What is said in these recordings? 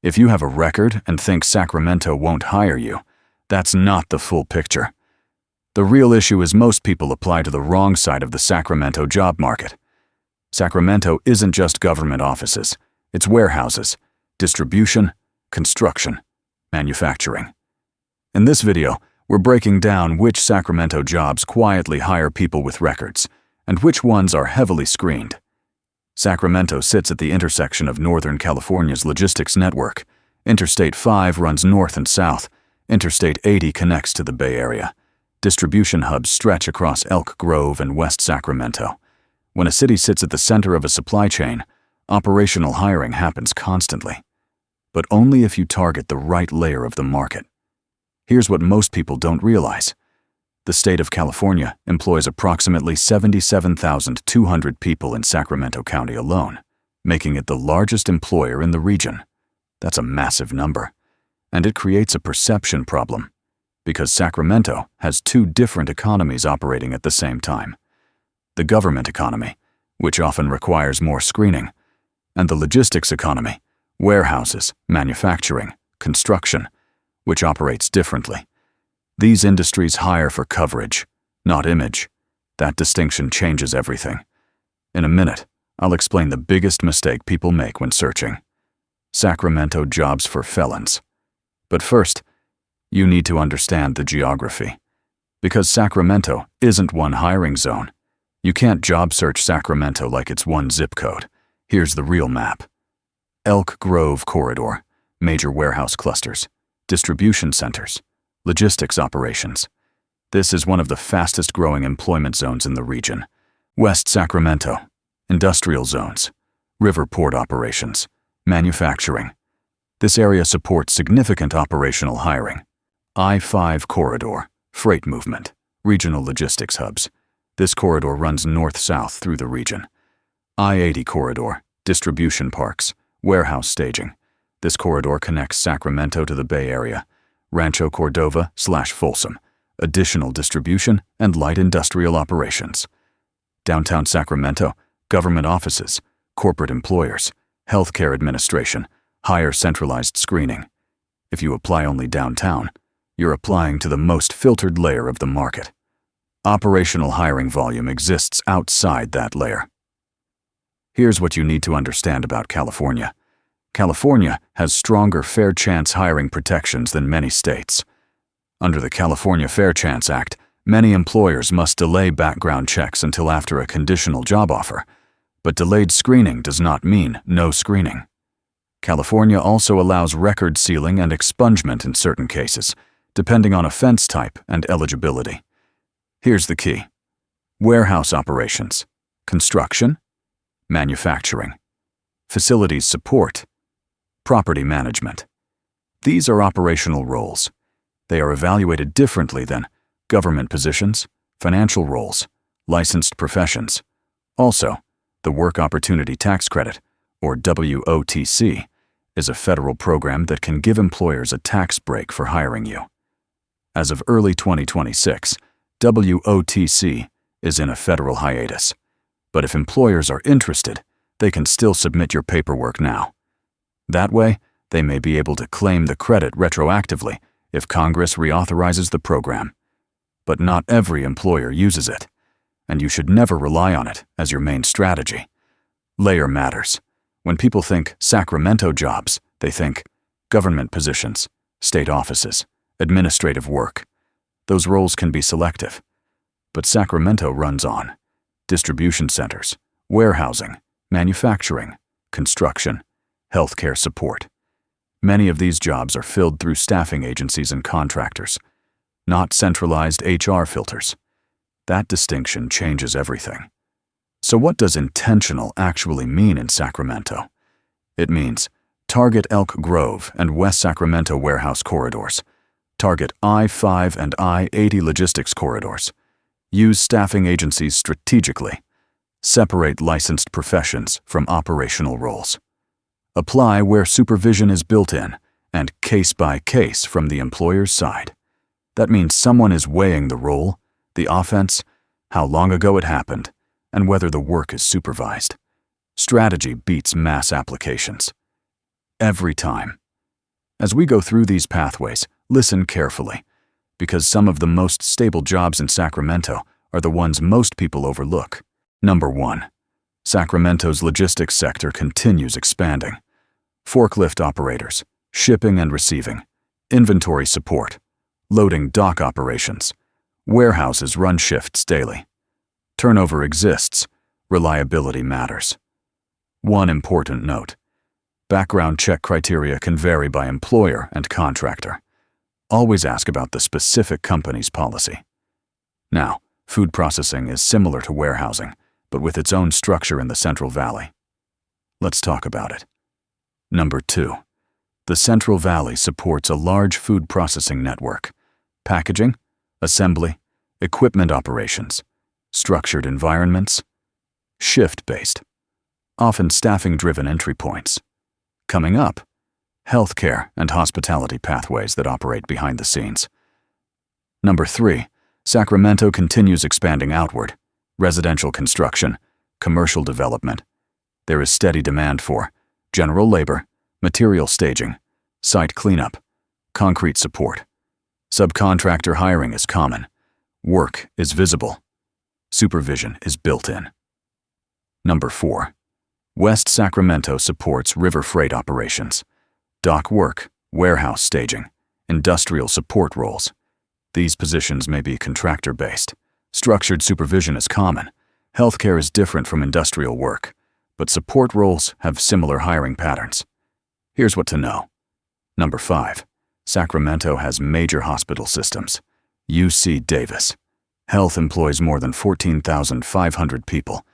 If you have a record and think Sacramento won't hire you, that's not the full picture. The real issue is most people apply to the wrong side of the Sacramento job market. Sacramento isn't just government offices, it's warehouses, distribution, construction, manufacturing. In this video, we're breaking down which Sacramento jobs quietly hire people with records, and which ones are heavily screened. Sacramento sits at the intersection of Northern California's logistics network. Interstate 5 runs north and south. Interstate 80 connects to the Bay Area. Distribution hubs stretch across Elk Grove and West Sacramento. When a city sits at the center of a supply chain, operational hiring happens constantly. But only if you target the right layer of the market. Here's what most people don't realize. The state of California employs approximately 77,200 people in Sacramento County alone, making it the largest employer in the region. That's a massive number. And it creates a perception problem, because Sacramento has two different economies operating at the same time. The government economy, which often requires more screening, and the logistics economy, warehouses, manufacturing, construction, which operates differently. These industries hire for coverage, not image. That distinction changes everything. In a minute, I'll explain the biggest mistake people make when searching. Sacramento jobs for felons. But first, you need to understand the geography. Because Sacramento isn't one hiring zone. You can't job search Sacramento like it's one zip code. Here's the real map. Elk Grove Corridor, major warehouse clusters, distribution centers, logistics operations. This is one of the fastest growing employment zones in the region. West Sacramento, industrial zones, river port operations, manufacturing. This area supports significant operational hiring. I-5 corridor, freight movement, regional logistics hubs. This corridor runs north-south through the region. I-80 corridor, distribution parks, warehouse staging. This corridor connects Sacramento to the Bay Area. Rancho Cordova/Folsom, additional distribution and light industrial operations. Downtown Sacramento, government offices, corporate employers, healthcare administration, higher centralized screening. If you apply only downtown, you're applying to the most filtered layer of the market. Operational hiring volume exists outside that layer. Here's what you need to understand about California. California has stronger fair chance hiring protections than many states. Under the California Fair Chance Act, many employers must delay background checks until after a conditional job offer, but delayed screening does not mean no screening. California also allows record sealing and expungement in certain cases, depending on offense type and eligibility. Here's the key. Warehouse operations, construction, manufacturing, facilities support, property management. These are operational roles. They are evaluated differently than government positions, financial roles, licensed professions. Also, the Work Opportunity Tax Credit, or WOTC, is a federal program that can give employers a tax break for hiring you. As of early 2026, WOTC is in a federal hiatus. But if employers are interested, they can still submit your paperwork now. That way, they may be able to claim the credit retroactively if Congress reauthorizes the program. But not every employer uses it, and you should never rely on it as your main strategy. Layer matters. When people think Sacramento jobs, they think government positions, state offices, administrative work. Those roles can be selective. But Sacramento runs on distribution centers, warehousing, manufacturing, construction, healthcare support. Many of these jobs are filled through staffing agencies and contractors, not centralized HR filters. That distinction changes everything. So what does intentional actually mean in Sacramento? It means target Elk Grove and West Sacramento warehouse corridors. Target I-5 and I-80 logistics corridors. Use staffing agencies strategically. Separate licensed professions from operational roles. Apply where supervision is built in and case by case from the employer's side. That means someone is weighing the role, the offense, how long ago it happened, and whether the work is supervised. Strategy beats mass applications. Every time. As we go through these pathways, listen carefully, because some of the most stable jobs in Sacramento are the ones most people overlook. Number 1. Sacramento's logistics sector continues expanding. Forklift operators, shipping and receiving, inventory support, loading dock operations. Warehouses run shifts daily. Turnover exists. Reliability matters. One important note. Background check criteria can vary by employer and contractor. Always ask about the specific company's policy. Now, food processing is similar to warehousing, but with its own structure in the Central Valley. Let's talk about it. Number 2. The Central Valley supports a large food processing network. Packaging, assembly, equipment operations, structured environments, shift-based, often staffing-driven entry points. Coming up, healthcare and hospitality pathways that operate behind the scenes. Number 3. Sacramento continues expanding outward. Residential construction, commercial development. There is steady demand for general labor, material staging, site cleanup, concrete support. Subcontractor hiring is common. Work is visible. Supervision is built in. Number 4. West Sacramento supports river freight operations, dock work, warehouse staging, industrial support roles. These positions may be contractor-based. Structured supervision is common. Healthcare is different from industrial work, but support roles have similar hiring patterns. Here's what to know. Number 5. Sacramento has major hospital systems. UC Davis. Health employs more than 14,500 people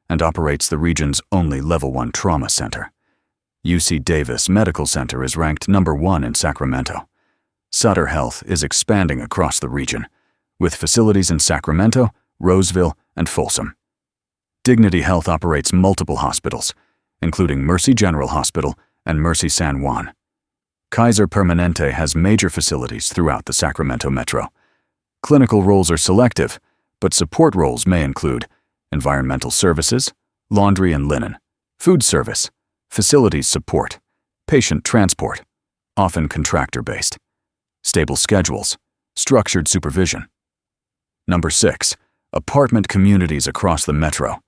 and operates the region's only Level 1 trauma center. UC Davis Medical Center is ranked number 1 in Sacramento. Sutter Health is expanding across the region, with facilities in Sacramento, Roseville, and Folsom. Dignity Health operates multiple hospitals, including Mercy General Hospital and Mercy San Juan. Kaiser Permanente has major facilities throughout the Sacramento metro. Clinical roles are selective, but support roles may include environmental services, laundry and linen, food service, facilities support, patient transport, often contractor-based, stable schedules, structured supervision. Number 6. Apartment communities across the metro.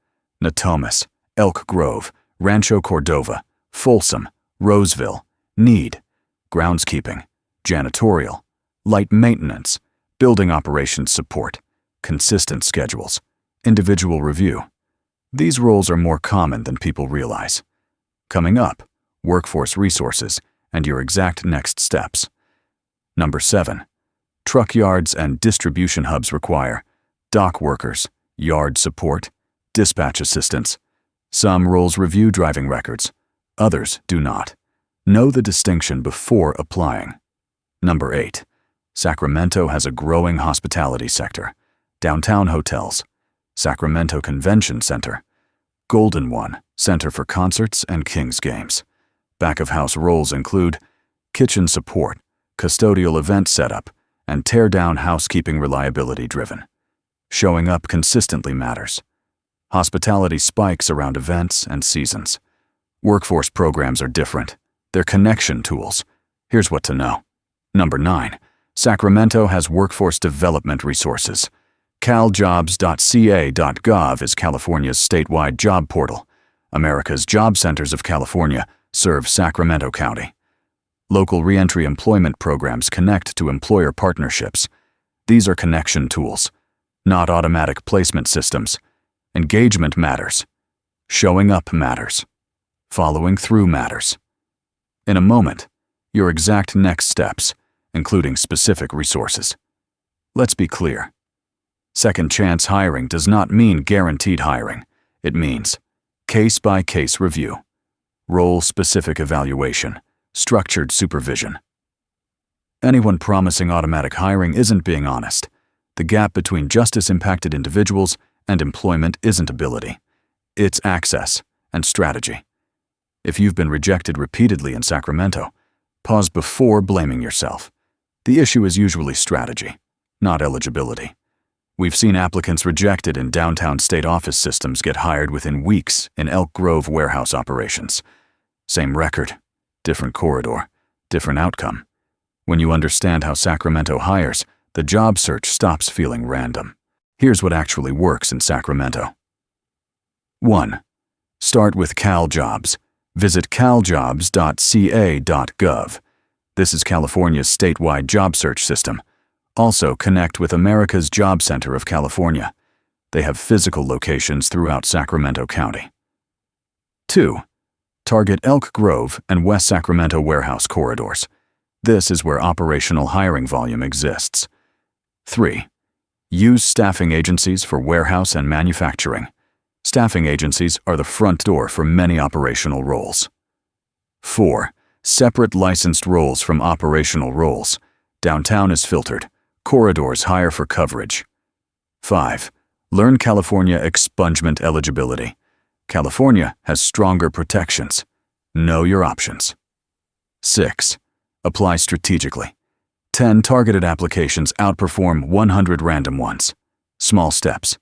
Natomas, Elk Grove, Rancho Cordova, Folsom, Roseville, Need, groundskeeping, janitorial, light maintenance, building operations support, consistent schedules, individual review. These roles are more common than people realize. Coming up, workforce resources and your exact next steps. Number 7. Truck yards and distribution hubs require dock workers, yard support, dispatch assistants. Some roles review driving records, others do not. Know the distinction before applying. Number 8. Sacramento has a growing hospitality sector. Downtown hotels, Sacramento Convention Center, Golden One, Center for Concerts and Kings Games. Back-of-house roles include kitchen support, custodial event setup, and tear-down housekeeping reliability-driven. Showing up consistently matters. Hospitality spikes around events and seasons. Workforce programs are different. They're connection tools. Here's what to know. Number 9. Sacramento has workforce development resources. caljobs.ca.gov is California's statewide job portal. America's Job Centers of California serve Sacramento County. Local reentry employment programs connect to employer partnerships. These are connection tools, not automatic placement systems. Engagement matters. Showing up matters. Following through matters. In a moment, your exact next steps, including specific resources. Let's be clear. Second chance hiring does not mean guaranteed hiring. It means case-by-case review, role-specific evaluation, structured supervision. Anyone promising automatic hiring isn't being honest. The gap between justice-impacted individuals and employment isn't ability. It's access and strategy. If you've been rejected repeatedly in Sacramento, pause before blaming yourself. The issue is usually strategy, not eligibility. We've seen applicants rejected in downtown state office systems get hired within weeks in Elk Grove warehouse operations. Same record, different corridor, different outcome. When you understand how Sacramento hires, the job search stops feeling random. Here's what actually works in Sacramento. 1. Start with CalJobs. Visit caljobs.ca.gov. This is California's statewide job search system. Also, connect with America's Job Center of California. They have physical locations throughout Sacramento County. 2. Target Elk Grove and West Sacramento warehouse corridors. This is where operational hiring volume exists. 3. Use staffing agencies for warehouse and manufacturing. Staffing agencies are the front door for many operational roles. 4. Separate licensed roles from operational roles. Downtown is filtered. Corridors hire for coverage. 5. Learn California expungement eligibility. California has stronger protections. Know your options. 6. Apply strategically. 10 targeted applications outperform 100 random ones. Small steps.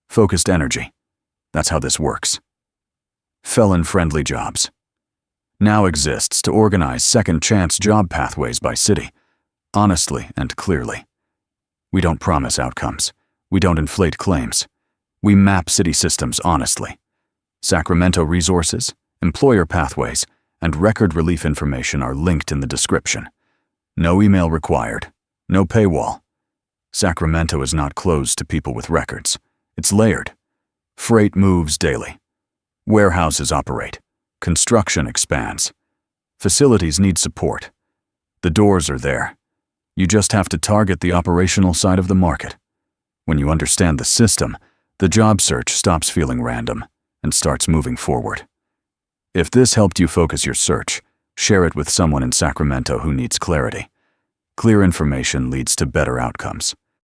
Focused energy. That's how this works. Felon-friendly jobs. Now exists to organize second-chance job pathways by city, honestly and clearly. We don't promise outcomes. We don't inflate claims. We map city systems honestly. Sacramento resources, employer pathways, and record relief information are linked in the description. No email required. No paywall. Sacramento is not closed to people with records. It's layered. Freight moves daily. Warehouses operate. Construction expands. Facilities need support. The doors are there. You just have to target the operational side of the market. When you understand the system, the job search stops feeling random and starts moving forward. If this helped you focus your search, share it with someone in Sacramento who needs clarity. Clear information leads to better outcomes.